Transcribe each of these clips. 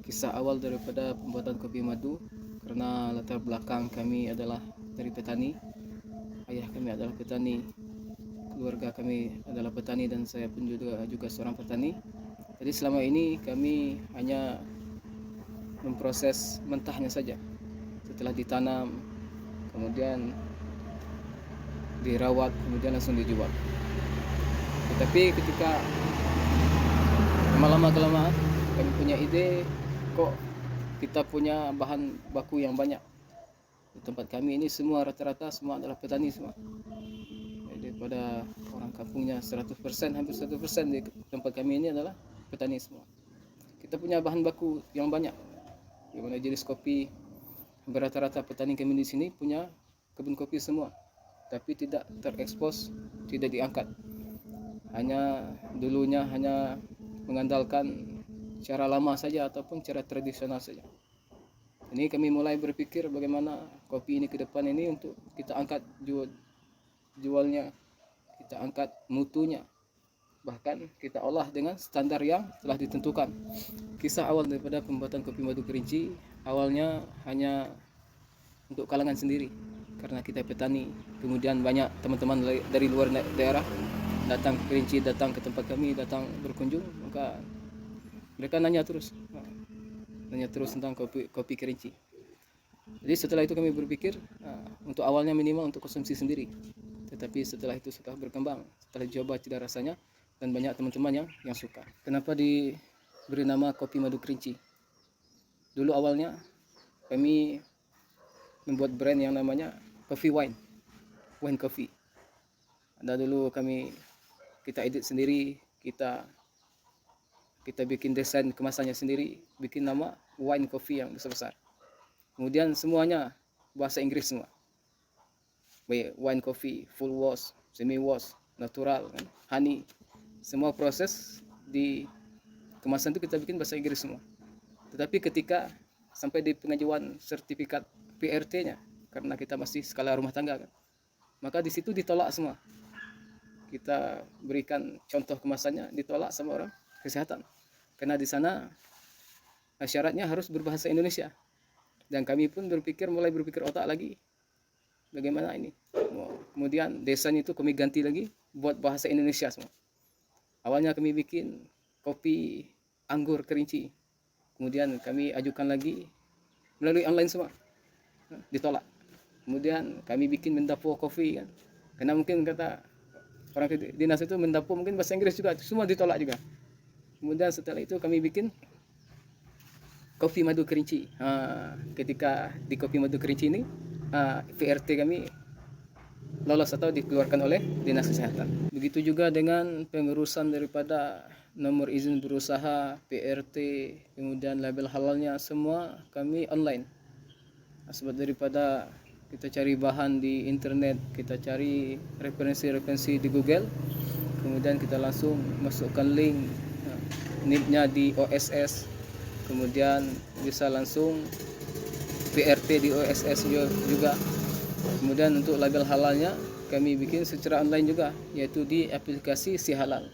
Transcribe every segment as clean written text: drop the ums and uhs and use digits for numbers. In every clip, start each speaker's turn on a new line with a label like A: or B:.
A: kisah awal daripada pembuatan kopi madu. Karena latar belakang kami adalah dari petani. Ayah kami adalah petani, keluarga kami adalah petani, dan saya pun juga seorang petani. Jadi selama ini kami hanya memproses mentahnya saja. Setelah ditanam, kemudian dirawat, kemudian langsung dijual. Tetapi ketika lama-lama kelamaan kami punya ide, kok kita punya bahan baku yang banyak. Di tempat kami ini semua rata-rata semua adalah petani semua. Daripada orang kampungnya 100%, hampir 100% di tempat kami ini adalah petani semua. Kita punya bahan baku yang banyak. Gimana jenis kopi, rata-rata petani kami di sini punya kebun kopi semua, tapi tidak terekspos, tidak diangkat. Dulunya hanya mengandalkan cara lama saja ataupun cara tradisional saja. Ini kami mulai berpikir bagaimana kopi ini ke depan ini untuk kita angkat jualnya, kita angkat mutunya, bahkan kita olah dengan standar yang telah ditentukan. Kisah awal daripada pembuatan kopi madu Kerinci awalnya hanya untuk kalangan sendiri, karena kita petani. Kemudian banyak teman-teman dari luar daerah datang ke Kerinci, datang ke tempat kami, datang berkunjung, maka mereka nanya terus tentang kopi Kerinci. Jadi setelah itu kami berpikir untuk awalnya minimal untuk konsumsi sendiri, tetapi setelah itu sudah berkembang, setelah dicoba cita rasanya, dan banyak teman-teman yang suka. Kenapa diberi nama kopi madu Kerinci? Dulu awalnya kami membuat brand yang namanya coffee wine coffee. Ada dulu kita edit sendiri, kita bikin desain kemasannya sendiri, bikin nama wine coffee yang besar-besar. Kemudian semuanya bahasa Inggris semua. Baik wine coffee, full wash, semi wash, natural, honey. Semua proses di kemasan itu kita bikin bahasa Inggris semua. Tetapi ketika sampai di pengajuan sertifikat PRT-nya, karena kita masih skala rumah tangga kan, maka di situ ditolak semua. Kita berikan contoh kemasannya, ditolak sama orang kesehatan, karena di sana syaratnya harus berbahasa Indonesia. Dan kami pun mulai berpikir otak lagi, bagaimana ini. Kemudian desain itu kami ganti lagi buat bahasa Indonesia semua. Awalnya kami bikin kopi anggur Kerinci, kemudian kami ajukan lagi melalui online semua, ditolak. Kemudian kami bikin Mendapo Coffee kan, karena mungkin kata orang dinas itu Mendapo mungkin bahasa Inggris juga, semua ditolak juga. Kemudian setelah itu kami bikin kopi madu Kerinci. Ketika di kopi madu Kerinci ini PRT kami lolos atau dikeluarkan oleh dinas kesehatan. Begitu juga dengan pengurusan daripada nomor izin berusaha, PRT, kemudian label halalnya, semua kami online. Sebab daripada kita cari bahan di internet, kita cari referensi di Google, kemudian kita langsung masukkan link NIP-nya di OSS, kemudian bisa langsung PRT di OSS juga. Kemudian untuk label halalnya kami bikin secara online juga, yaitu di aplikasi Si Halal.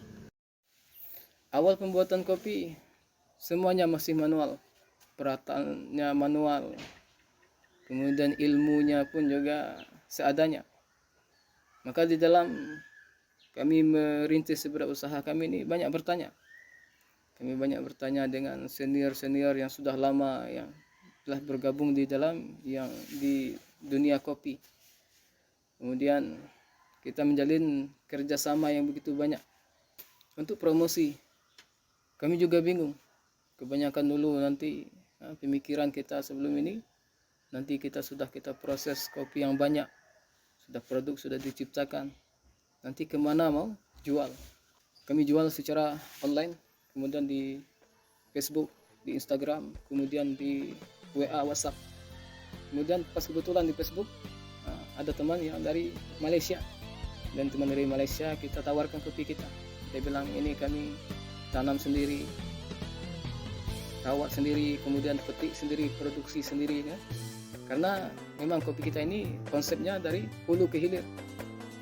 A: Awal pembuatan kopi semuanya masih manual, perataannya manual, kemudian ilmunya pun juga seadanya. Maka di dalam kami merintis sebuah usaha kami ini banyak bertanya. Kami banyak bertanya dengan senior-senior yang sudah lama, yang telah bergabung di dunia kopi. Kemudian kita menjalin kerjasama yang begitu banyak untuk promosi. Kami juga bingung. Kebanyakan dulu nanti pemikiran kita sebelum ini, nanti kita proses kopi yang banyak, produk sudah diciptakan, nanti kemana mau jual. Kami jual secara online, kemudian di Facebook, di Instagram, kemudian di WA, WhatsApp. Kemudian pas kebetulan di Facebook ada teman yang dari Malaysia, dan teman dari Malaysia kita tawarkan kopi kita. Dia bilang ini kami tanam sendiri, rawat sendiri, kemudian petik sendiri, produksi sendiri kan? Karena memang kopi kita ini konsepnya dari hulu ke hilir.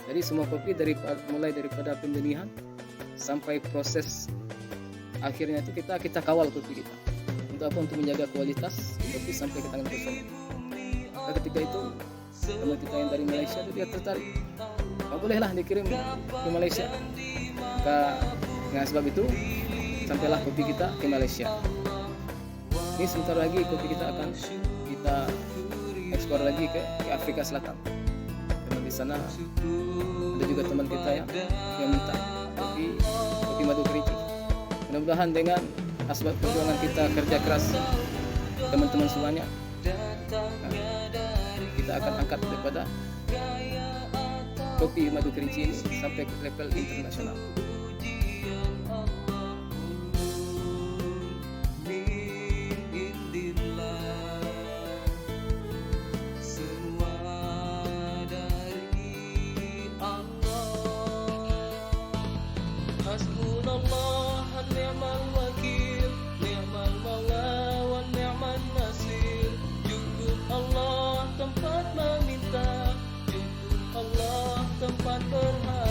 A: Jadi semua kopi mulai daripada pembenihan sampai proses akhirnya itu kita kawal kopi kita. Untuk apa? Untuk menjaga kualitas kopi sampai ke tangan konsumen. Nah, ketika itu teman kita yang dari Malaysia itu dia tertarik, bolehlah dikirim ke Malaysia. Dengan sebab itu sampailah kopi kita ke Malaysia. Ini sebentar lagi kopi kita akan kita ekspor lagi ke Afrika Selatan, karena di sana ada juga teman kita yang minta kopi madu kerinci. Mudah-mudahan dengan asbab perjuangan kita, kerja keras teman-teman semuanya, kita akan angkat daripada kopi madu kerinci ini sampai ke level internasional.
B: Hasbunallah wa ni'mal wakil, ni'mal maula wa ni'man nasir. Cukup Allah tempat meminta, cukup Allah tempat berharap.